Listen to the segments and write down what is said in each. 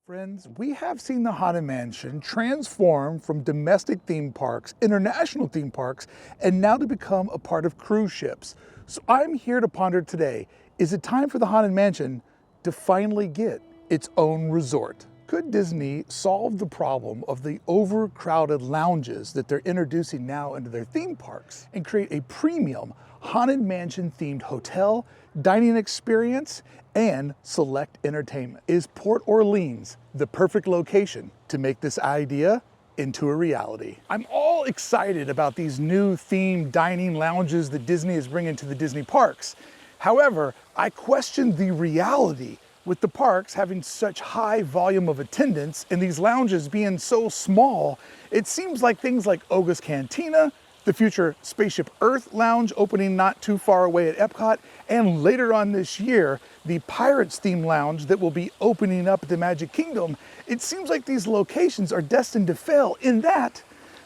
Friends, we have seen the Haunted Mansion transform from domestic theme parks, international theme parks, and now to become a part of cruise ships. So I'm here to ponder today, is it time for the Haunted Mansion to finally get its own resort? Could Disney solve the problem of the overcrowded lounges that they're introducing now into their theme parks and create a premium Haunted Mansion themed hotel, dining experience, and select entertainment? Is Port Orleans the perfect location to make this idea into a reality? I'm all excited about these new themed dining lounges that Disney is bringing to the Disney parks. However, I question the reality with the parks having such high volume of attendance and these lounges being so small. It seems like things like Oga's Cantina, the future Spaceship Earth Lounge opening not too far away at Epcot, and later on this year, the Pirates theme lounge that will be opening up at the Magic Kingdom. It seems like these locations are destined to fail in that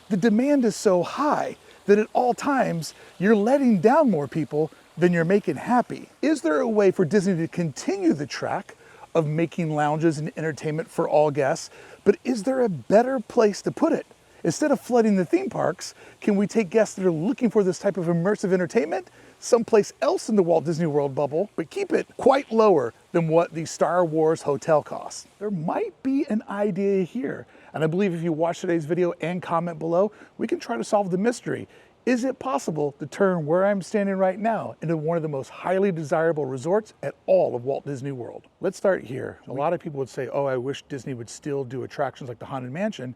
the demand is so high that at all times you're letting down more people than you're making happy. Is there a way for Disney to continue the track of making lounges and entertainment for all guests, but is there a better place to put it? Instead of flooding the theme parks, can we take guests that are looking for this type of immersive entertainment someplace else in the Walt Disney World bubble, but keep it quite lower than what the Star Wars hotel costs? There might be an idea here, and I believe if you watch today's video and comment below, we can try to solve the mystery. Is it possible to turn where I'm standing right now into one of the most highly desirable resorts at all of Walt Disney World? Let's start here. A lot of people would say, oh, I wish Disney would still do attractions like the Haunted Mansion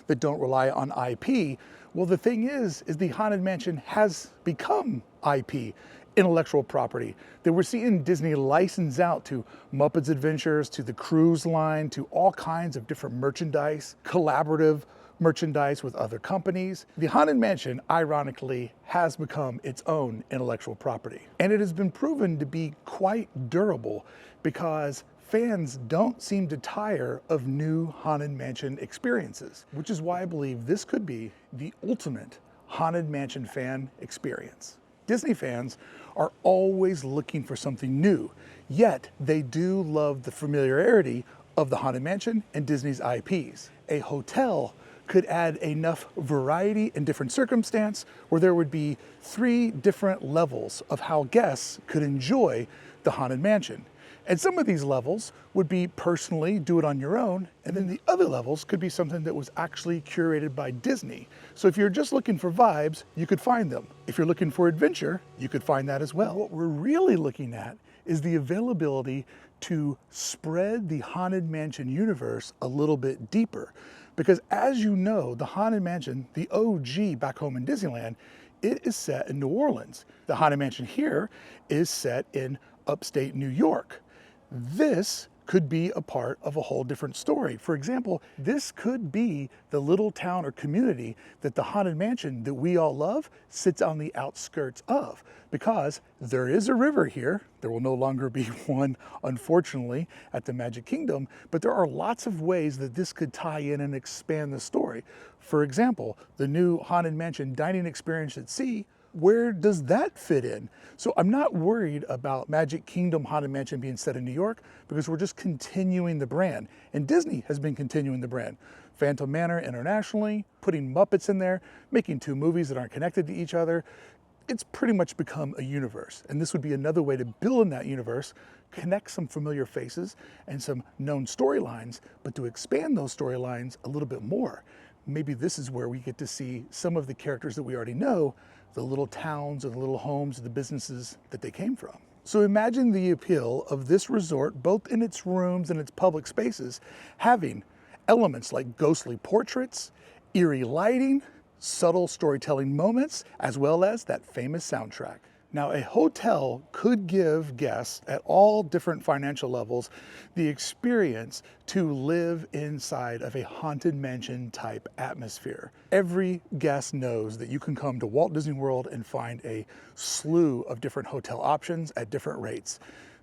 that don't rely on IP. Well, the thing is the Haunted Mansion has become IP, intellectual property, that we're seeing Disney license out to Muppets Adventures, to the cruise line, to all kinds of different merchandise, collaborative merchandise with other companies. The Haunted Mansion, ironically, has become its own intellectual property. And it has been proven to be quite durable because fans don't seem to tire of new Haunted Mansion experiences, which is why I believe this could be the ultimate Haunted Mansion fan experience. Disney fans are always looking for something new, yet they do love the familiarity of the Haunted Mansion and Disney's IPs. A hotel could add enough variety and different circumstance where there would be 3 different levels of how guests could enjoy the Haunted Mansion. And some of these levels would be personally do it on your own, and then the other levels could be something that was actually curated by Disney. So if you're just looking for vibes, you could find them. If you're looking for adventure, you could find that as well. What we're really looking at is the availability to spread the Haunted Mansion universe a little bit deeper. Because as you know, the Haunted Mansion, the OG back home in Disneyland, it is set in New Orleans. The Haunted Mansion here is set in upstate New York. This could be a part of a whole different story. For example, this could be the little town or community that the Haunted Mansion that we all love sits on the outskirts of, because there is a river here. There will no longer be one, unfortunately, at the Magic Kingdom, but there are lots of ways that this could tie in and expand the story. For example, the new Haunted Mansion dining experience at sea, where does that fit in? So I'm not worried about Magic Kingdom Haunted Mansion being set in New York, because we're just continuing the brand. And Disney has been continuing the brand. Phantom Manor internationally, putting Muppets in there, making 2 movies that aren't connected to each other. It's pretty much become a universe. And this would be another way to build in that universe, connect some familiar faces and some known storylines, but to expand those storylines a little bit more. Maybe this is where we get to see some of the characters that we already know, the little towns or the little homes or the businesses that they came from. So imagine the appeal of this resort, both in its rooms and its public spaces, having elements like ghostly portraits, eerie lighting, subtle storytelling moments, as well as that famous soundtrack. Now, a hotel could give guests at all different financial levels the experience to live inside of a Haunted Mansion type atmosphere. Every guest knows that you can come to Walt Disney World and find a slew of different hotel options at different rates.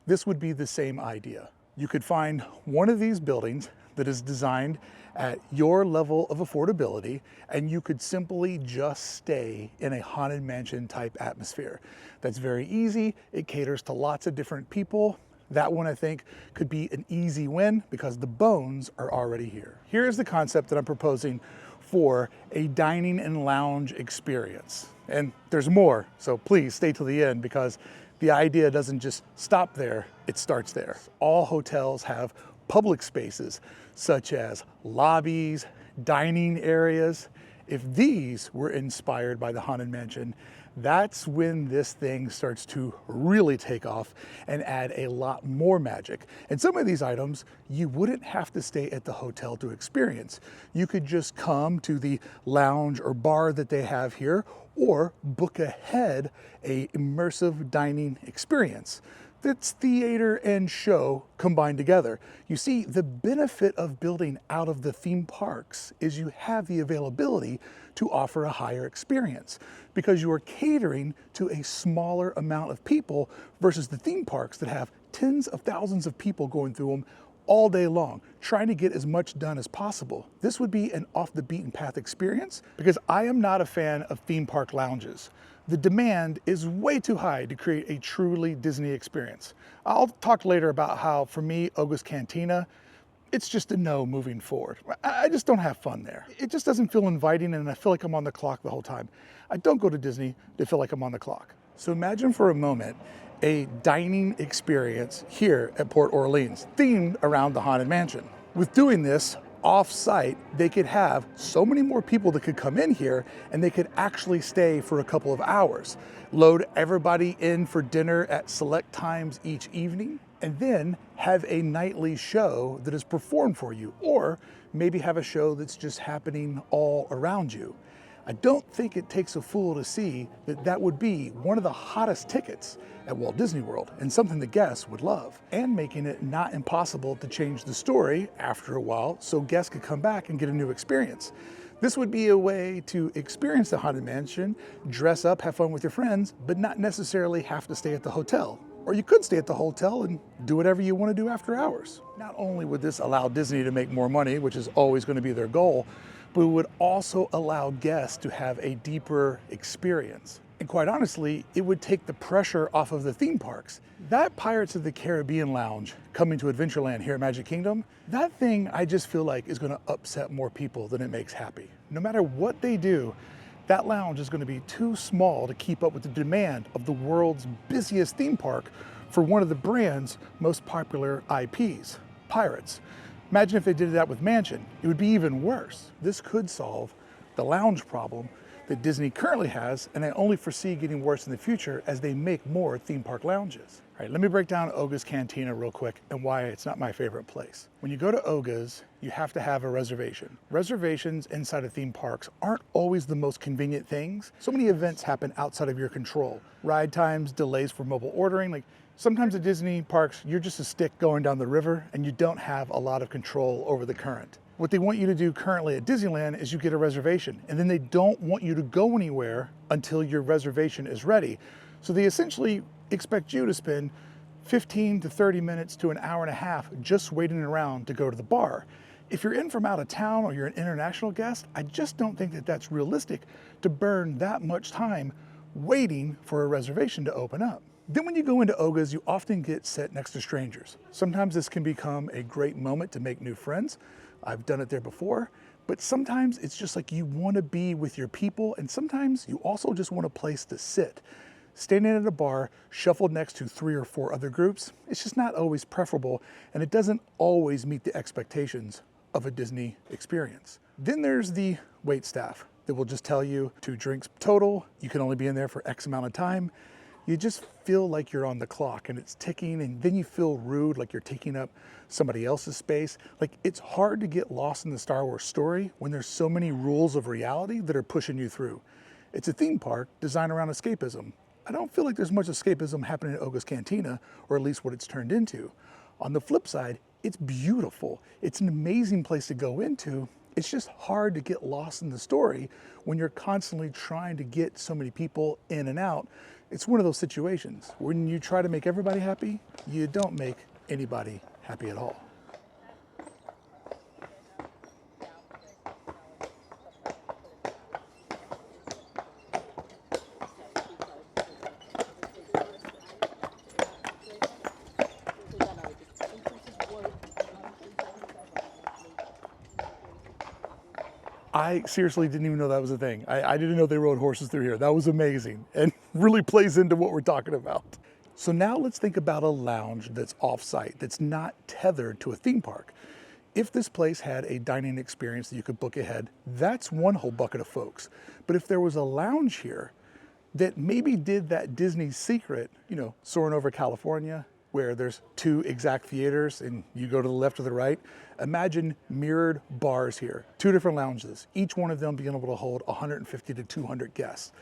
This would be the same idea. You could find one of these buildings that is designed at your level of affordability, and you could simply just stay in a Haunted Mansion type atmosphere. That's very easy. It caters to lots of different people. That one I think could be an easy win because the bones are already here. Here's the concept that I'm proposing for a dining and lounge experience. And there's more, so please stay till the end because the idea doesn't just stop there, it starts there. All hotels have public spaces such as lobbies, dining areas. If these were inspired by the Haunted Mansion, that's when this thing starts to really take off and add a lot more magic. And some of these items you wouldn't have to stay at the hotel to experience. You could just come to the lounge or bar that they have here or book ahead a immersive dining experience. That's theater and show combined together. You see, the benefit of building out of the theme parks is you have the availability to offer a higher experience because you are catering to a smaller amount of people versus the theme parks that have tens of thousands of people going through them all day long, trying to get as much done as possible. This would be an off the beaten path experience because I am not a fan of theme park lounges. The demand is way too high to create a truly Disney experience. I'll talk later about how, for me, Oga's Cantina, it's just a no moving forward. I just don't have fun there. It just doesn't feel inviting and I feel like I'm on the clock the whole time. I don't go to Disney to feel like I'm on the clock. So imagine for a moment a dining experience here at Port Orleans, themed around the Haunted Mansion. With doing this, off-site, they could have so many more people that could come in here and they could actually stay for a couple of hours. Load everybody in for dinner at select times each evening and then have a nightly show that is performed for you, or maybe have a show that's just happening all around you. I don't think it takes a fool to see that that would be one of the hottest tickets at Walt Disney World and something the guests would love, and making it not impossible to change the story after a while so guests could come back and get a new experience. This would be a way to experience the Haunted Mansion, dress up, have fun with your friends, but not necessarily have to stay at the hotel. Or you could stay at the hotel and do whatever you want to do after hours. Not only would this allow Disney to make more money, which is always going to be their goal, but it would also allow guests to have a deeper experience. And quite honestly, it would take the pressure off of the theme parks. That Pirates of the Caribbean lounge coming to Adventureland here at Magic Kingdom, that thing I just feel like is going to upset more people than it makes happy. No matter what they do, that lounge is going to be too small to keep up with the demand of the world's busiest theme park for one of the brand's most popular IPs, Pirates. Imagine if they did that with Mansion. It would be even worse. This could solve the lounge problem that Disney currently has, and I only foresee getting worse in the future as they make more theme park lounges. All right, let me break down Oga's Cantina real quick and why it's not my favorite place. When you go to Oga's, you have to have a reservation. Reservations inside of theme parks aren't always the most convenient things. So many events happen outside of your control. Ride times, delays for mobile ordering. Sometimes at Disney parks, you're just a stick going down the river and you don't have a lot of control over the current. What they want you to do currently at Disneyland is you get a reservation, and then they don't want you to go anywhere until your reservation is ready. So they essentially expect you to spend 15 to 30 minutes to an hour and a half just waiting around to go to the bar. If you're in from out of town or you're an international guest, I just don't think that that's realistic to burn that much time waiting for a reservation to open up. Then when you go into Oga's, you often get set next to strangers. Sometimes this can become a great moment to make new friends. I've done it there before, but sometimes it's just like you want to be with your people, and sometimes you also just want a place to sit. Standing at a bar, shuffled next to 3 or 4 other groups, it's just not always preferable, and it doesn't always meet the expectations of a Disney experience. Then there's the wait staff that will just tell you 2 drinks total, you can only be in there for X amount of time. You just feel like you're on the clock and it's ticking, and then you feel rude, like you're taking up somebody else's space. Like, it's hard to get lost in the Star Wars story when there's so many rules of reality that are pushing you through. It's a theme park designed around escapism. I don't feel like there's much escapism happening at Oga's Cantina, or at least what it's turned into. On the flip side, it's beautiful. It's an amazing place to go into. It's just hard to get lost in the story when you're constantly trying to get so many people in and out. It's one of those situations when you try to make everybody happy, you don't make anybody happy at all. I seriously didn't even know that was a thing. I didn't know they rode horses through here. That was amazing and really plays into what we're talking about. So now let's think about a lounge that's off-site, that's not tethered to a theme park. If this place had a dining experience that you could book ahead, that's one whole bucket of folks. But if there was a lounge here that maybe did that Disney secret, you know, soaring over California, where there's two exact theaters and you go to the left or the right, imagine mirrored bars here, two different lounges, each one of them being able to hold 150 to 200 guests.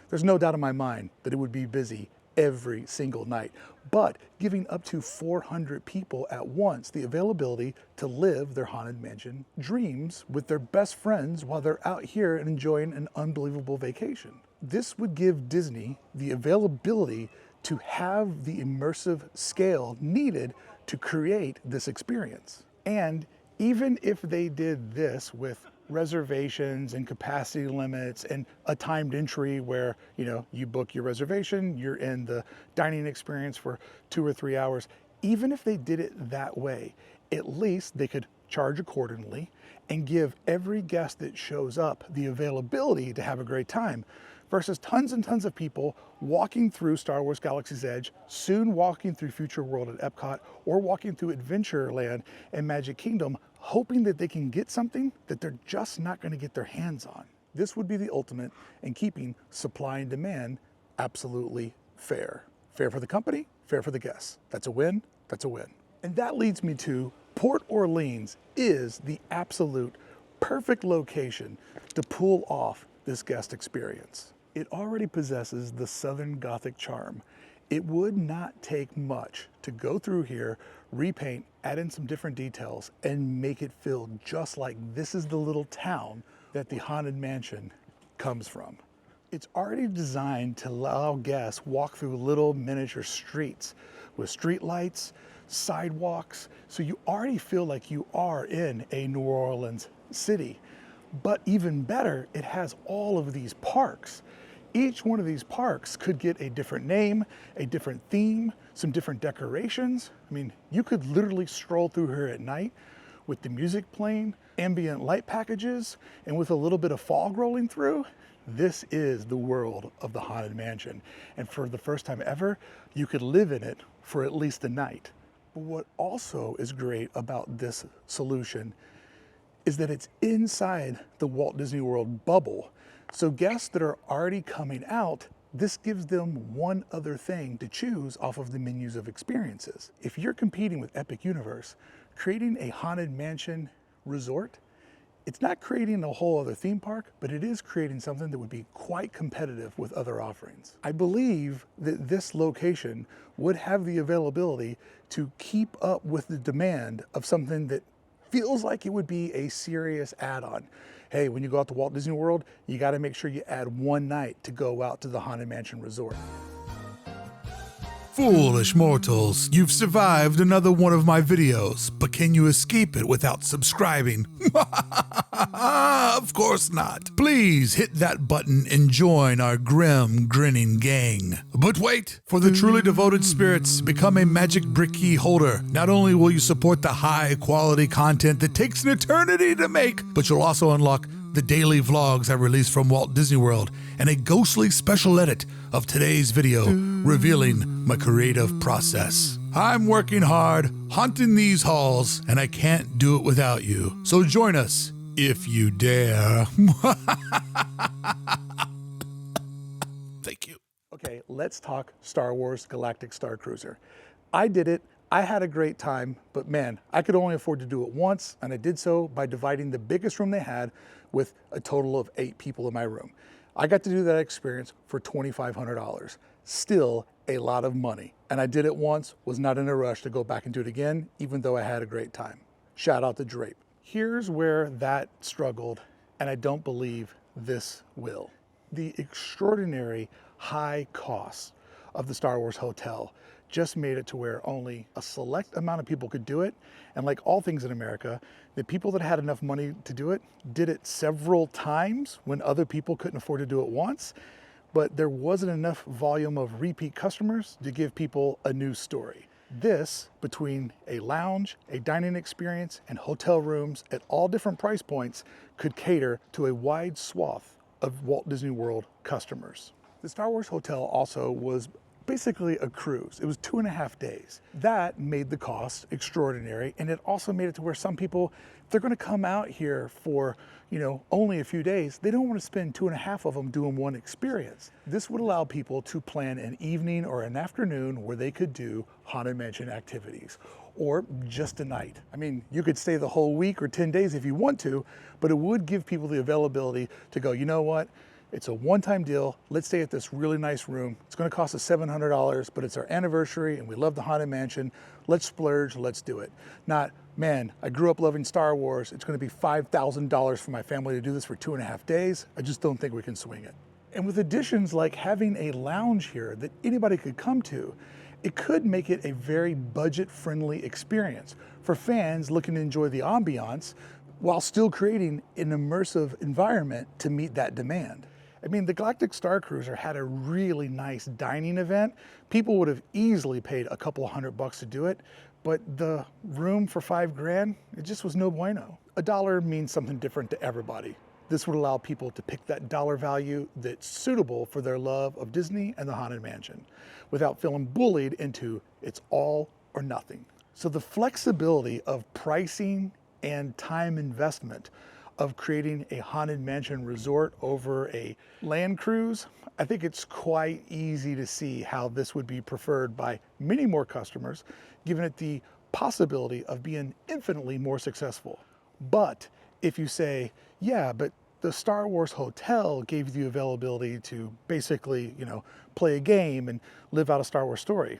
There's no doubt in my mind that it would be busy every single night, but giving up to 400 people at once the availability to live their Haunted Mansion dreams with their best friends while they're out here and enjoying an unbelievable vacation. This would give Disney the availability to have the immersive scale needed to create this experience. And even if they did this with reservations and capacity limits and a timed entry where, you know, you book your reservation, you're in the dining experience for 2 or 3 hours, even if they did it that way, at least they could charge accordingly and give every guest that shows up the availability to have a great time, versus tons and tons of people walking through Star Wars Galaxy's Edge, soon walking through Future World at Epcot, or walking through Adventureland and Magic Kingdom, hoping that they can get something that they're just not going to get their hands on. This would be the ultimate in keeping supply and demand absolutely fair. Fair for the company, fair for the guests. That's a win, that's a win. And that leads me to Port Orleans is the absolute perfect location to pull off this guest experience. It already possesses the Southern Gothic charm. It would not take much to go through here, repaint, add in some different details, and make it feel just like this is the little town that the Haunted Mansion comes from. It's already designed to allow guests walk through little miniature streets with street lights, sidewalks, so you already feel like you are in a New Orleans city. But even better, it has all of these parks. Each one of these parks could get a different name, a different theme, some different decorations. I mean, you could literally stroll through here at night with the music playing, ambient light packages, and with a little bit of fog rolling through. This is the world of the Haunted Mansion. And for the first time ever, you could live in it for at least a night. But what also is great about this solution is that it's inside the Walt Disney World bubble. So guests that are already coming out, this gives them one other thing to choose off of the menus of experiences. If you're competing with Epic Universe, creating a Haunted Mansion resort, it's not creating a whole other theme park, but it is creating something that would be quite competitive with other offerings. I believe that this location would have the availability to keep up with the demand of something that feels like it would be a serious add-on. Hey, when you go out to Walt Disney World, you got to make sure you add one night to go out to the Haunted Mansion Resort. Foolish mortals, you've survived another one of my videos, but can you escape it without subscribing? Of course not. Please hit that button and join our grim, grinning gang. But wait, for the truly devoted spirits, become a Magic Brickey Holder. Not only will you support the high-quality content that takes an eternity to make, but you'll also unlock the daily vlogs I release from Walt Disney World, and a ghostly special edit of today's video revealing my creative process. I'm working hard, haunting these halls, and I can't do it without you. So join us, if you dare. Thank you. Okay, let's talk Star Wars Galactic Star Cruiser. I did it. I had a great time, but man, I could only afford to do it once, and I did so by dividing the biggest room they had with a total of 8 people in my room. I got to do that experience for $2,500. Still a lot of money. And I did it once, was not in a rush to go back and do it again, even though I had a great time. Shout out to Drape. Here's where that struggled, and I don't believe this will. The extraordinary high cost of the Star Wars Hotel just made it to where only a select amount of people could do it. And like all things in America, the people that had enough money to do it did it several times when other people couldn't afford to do it once. But there wasn't enough volume of repeat customers to give people a new story. This, between a lounge, a dining experience, and hotel rooms at all different price points, could cater to a wide swath of Walt Disney World customers. The Star Wars Hotel also was basically a cruise. It was 2.5 days. That made the cost extraordinary, and it also made it to where some people, if they're gonna come out here for, only a few days, they don't want to spend 2.5 of them doing one experience. This would allow people to plan an evening or an afternoon where they could do Haunted Mansion activities, or just a night. I mean, you could stay the whole week or 10 days if you want to, but it would give people the availability to go, you know what? It's a one-time deal. Let's stay at this really nice room. It's going to cost us $700, but it's our anniversary and we love the Haunted Mansion. Let's splurge, let's do it. Not, man, I grew up loving Star Wars. It's going to be $5,000 for my family to do this for 2.5 days. I just don't think we can swing it. And with additions like having a lounge here that anybody could come to, it could make it a very budget-friendly experience for fans looking to enjoy the ambiance while still creating an immersive environment to meet that demand. I mean, the Galactic Star Cruiser had a really nice dining event. People would have easily paid a couple $100 to do it, but the room for $5,000, it just was no bueno. $1 means something different to everybody. This would allow people to pick that dollar value that's suitable for their love of Disney and the Haunted Mansion without feeling bullied into it's all or nothing. So the flexibility of pricing and time investment of creating a Haunted Mansion resort over a land cruise, I think it's quite easy to see how this would be preferred by many more customers, giving it the possibility of being infinitely more successful. But if you say, yeah, but the Star Wars Hotel gave you the availability to basically, play a game and live out a Star Wars story.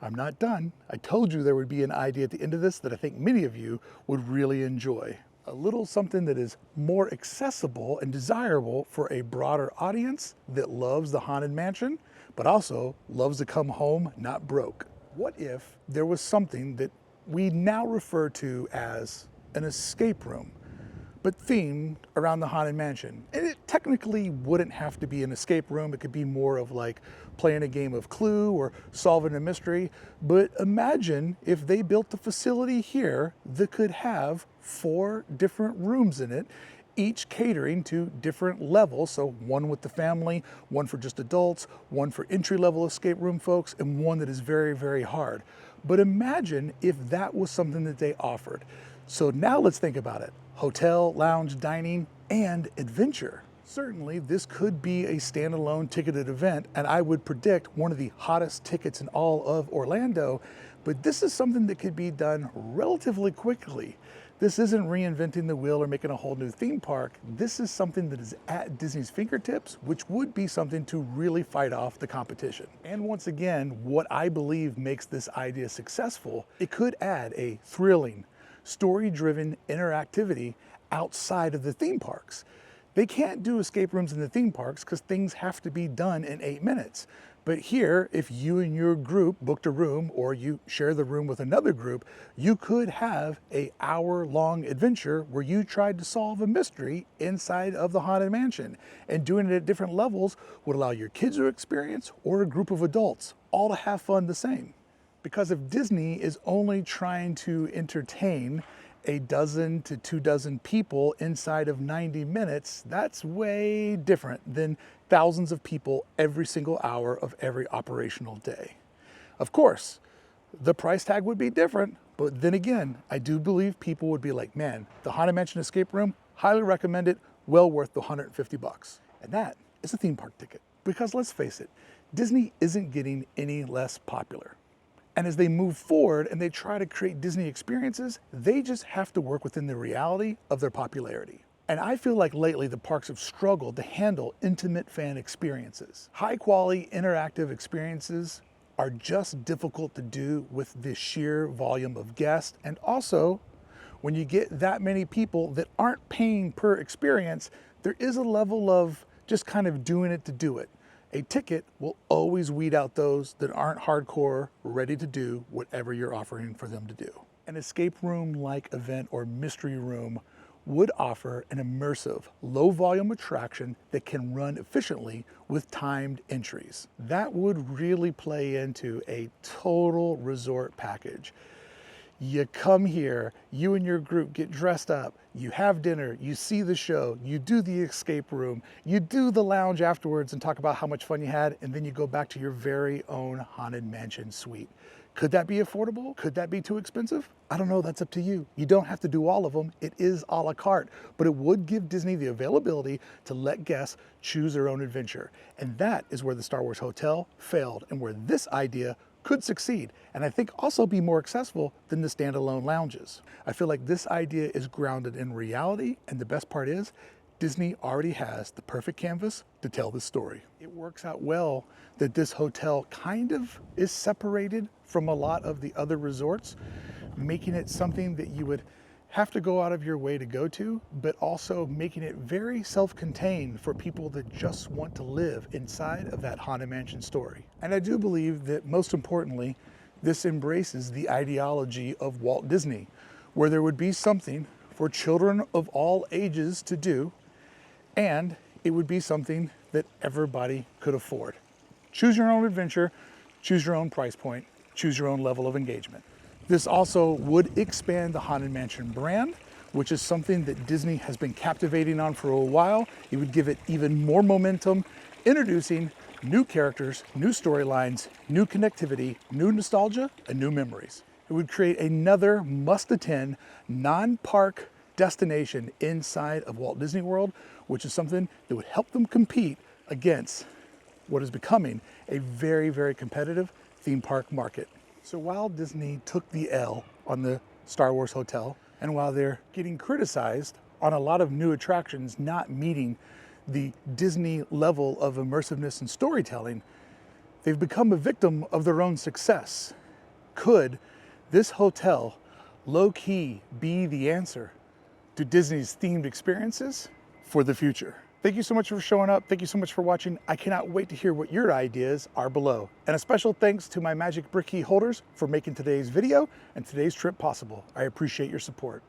I'm not done. I told you there would be an idea at the end of this that I think many of you would really enjoy. A little something that is more accessible and desirable for a broader audience that loves the Haunted Mansion, but also loves to come home not broke. What if there was something that we now refer to as an escape room, but themed around the Haunted Mansion? And it technically wouldn't have to be an escape room. It could be more of like playing a game of Clue or solving a mystery. But imagine if they built a facility here that could have 4 different rooms in it, each catering to different levels. So one with the family, one for just adults, one for entry-level escape room folks, and one that is very, very hard. But imagine if that was something that they offered. So now let's think about it. Hotel, lounge, dining, and adventure. Certainly, this could be a standalone ticketed event, and I would predict one of the hottest tickets in all of Orlando, but this is something that could be done relatively quickly. This isn't reinventing the wheel or making a whole new theme park. This is something that is at Disney's fingertips, which would be something to really fight off the competition. And once again, what I believe makes this idea successful, it could add a thrilling, story-driven interactivity outside of the theme parks. They can't do escape rooms in the theme parks because things have to be done in 8 minutes. But here, if you and your group booked a room or you share the room with another group, you could have an hour-long adventure where you tried to solve a mystery inside of the Haunted Mansion. And doing it at different levels would allow your kids to experience or a group of adults all to have fun the same. Because if Disney is only trying to entertain a dozen to 24 people inside of 90 minutes, that's way different than thousands of people every single hour of every operational day. Of course, the price tag would be different, but then again, I do believe people would be like, man, the Haunted Mansion escape room, highly recommend it, well worth the $150. And that is a theme park ticket. Because let's face it, Disney isn't getting any less popular. And as they move forward and they try to create Disney experiences, they just have to work within the reality of their popularity. And I feel like lately the parks have struggled to handle intimate fan experiences. High quality interactive experiences are just difficult to do with the sheer volume of guests. And also, when you get that many people that aren't paying per experience, there is a level of just kind of doing it to do it. A ticket will always weed out those that aren't hardcore, ready to do whatever you're offering for them to do. An escape room-like event or mystery room would offer an immersive, low-volume attraction that can run efficiently with timed entries. That would really play into a total resort package. You come here, you and your group get dressed up, you have dinner, you see the show, you do the escape room, you do the lounge afterwards and talk about how much fun you had, and then you go back to your very own Haunted Mansion suite. Could that be affordable? Could that be too expensive? I don't know, that's up to you. You don't have to do all of them. It is a la carte, but it would give Disney the availability to let guests choose their own adventure. And that is where the Star Wars Hotel failed and where this idea could succeed, and I think also be more accessible than the standalone lounges. I feel like this idea is grounded in reality, and the best part is, Disney already has the perfect canvas to tell this story. It works out well that this hotel kind of is separated from a lot of the other resorts, making it something that you would have to go out of your way to go to, but also making it very self-contained for people that just want to live inside of that Haunted Mansion story. And I do believe that most importantly, this embraces the ideology of Walt Disney, where there would be something for children of all ages to do, and it would be something that everybody could afford. Choose your own adventure, choose your own price point, choose your own level of engagement. This also would expand the Haunted Mansion brand, which is something that Disney has been captivating on for a while. It would give it even more momentum, introducing new characters, new storylines, new connectivity, new nostalgia, and new memories. It would create another must-attend, non-park destination inside of Walt Disney World, which is something that would help them compete against what is becoming a very, very competitive theme park market. So while Disney took the L on the Star Wars Hotel, and while they're getting criticized on a lot of new attractions not meeting the Disney level of immersiveness and storytelling, they've become a victim of their own success. Could this hotel low-key be the answer to Disney's themed experiences for the future? Thank you so much for showing up. Thank you so much for watching. I cannot wait to hear what your ideas are below. And a special thanks to my Magic Brickey holders for making today's video and today's trip possible. I appreciate your support.